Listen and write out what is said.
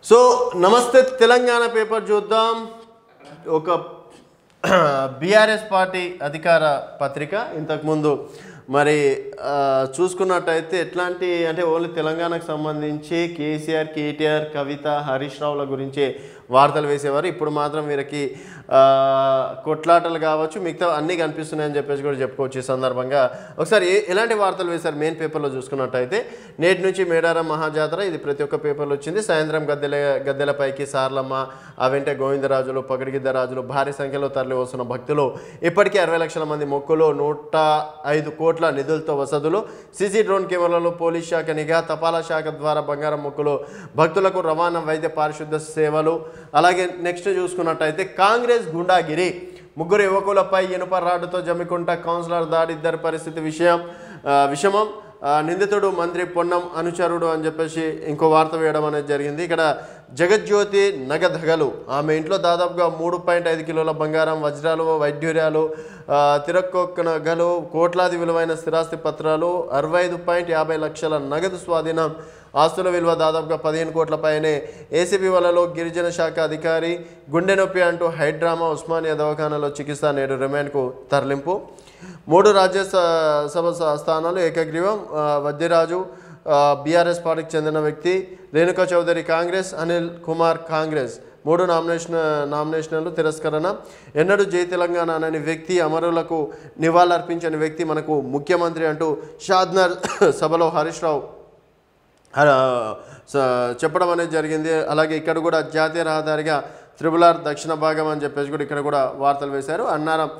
So నమస్తే Telangana paper చూద్దాం. ఒక బీఆర్ఎస్ పార్టీ అధికార పత్రిక ఇంతకుముందు మరి చూసుకున్నట్టయితే ఎట్లాంటి అంటే ఓన్లీ తెలంగాణకు సంబంధించి కేసీఆర్, కేటీఆర్, కవిత, హరీష్ రావుల గురించి వార్తలు వేసేవారు. ఇప్పుడు మాత్రం వీరికి కొట్లాటలు కావచ్చు, మిగతా అన్నీ కనిపిస్తున్నాయని చెప్పేసి కూడా చెప్పుకోవచ్చు. ఈ సందర్భంగా ఒకసారి ఎలాంటి వార్తలు వేశారు మెయిన్ పేపర్లో చూసుకున్నట్టయితే, నేటి నుంచి మేడారం మహాజాతర, ఇది ప్రతి ఒక్క పేపర్లో వచ్చింది. సాయంత్రం గద్దెలపైకి సార్లమ్మ, ఆ వెంటే గోవిందరాజులు, పగడిగిద్దరాజులు, భారీ సంఖ్యలో తరలి వస్తున్న భక్తులు, ఇప్పటికే 60 లక్షల మంది మొక్కులు, 105 కోట్ల నిధులతో వసతులు, సీసీ డ్రోన్ కెమెరాలు, పోలీస్ శాఖ నిఘా, తపాలా శాఖ ద్వారా బంగారం మొక్కులు, భక్తులకు రవాణా, వైద్య పారిశుద్ధ సేవలు. అలాగే నెక్స్ట్ చూసుకున్నట్టయితే కాంగ్రెస్ గుండాగిరి, ముగ్గురు యువకులపై ఇనుప రాడ్డుతో జమ్మికుంట కౌన్సిలర్ దాడి, ఇద్దరి పరిస్థితి విషమం, నిందితుడు మంత్రి పొన్నం అనుచరుడు అని చెప్పేసి ఇంకో వార్త వేయడం అనేది జరిగింది. ఇక్కడ జగజ్యోతి నగధగలు, ఆమె ఇంట్లో దాదాపుగా 3.5 కిలోల బంగారం, వజ్రాలు, వైడ్యూర్యాలు, తిరక్కొక్క నగలు, కోట్లాది విలువైన స్థిరాస్తి పత్రాలు, 65.50 లక్షల నగదు స్వాధీనం, ఆస్తుల విలువ దాదాపుగా 15 కోట్ల పైనే. ఏసీబీ వలలో గిరిజన శాఖ అధికారి గుండె నొప్పి అంటూ హైడ్రామా, ఉస్మానియా దవాఖానాలో చికిత్స, నేడు రిమాండ్కు తరలింపు. 3 రాజ్యసభ స్థానాలు ఏకగ్రీవం, వద్దిరాజు బీఆర్ఎస్ పార్టీకి చెందిన వ్యక్తి, రేణుకా చౌదరి కాంగ్రెస్, అనిల్ కుమార్ కాంగ్రెస్. 3 నామినేషన్లు తిరస్కరణ. ఎన్నడూ జై తెలంగాణ అనని వ్యక్తి, అమరులకు నివాళులర్పించని వ్యక్తి మనకు ముఖ్యమంత్రి అంటూ షాద్నగర్ సభలో హరీష్ రావు చెప్పడం అనేది జరిగింది. అలాగే ఇక్కడ కూడా జాతీయ రహదారిగా 6R దక్షిణ భాగం అని చెప్పేసి కూడా ఇక్కడ కూడా వార్తలు వేశారు. అన్నారం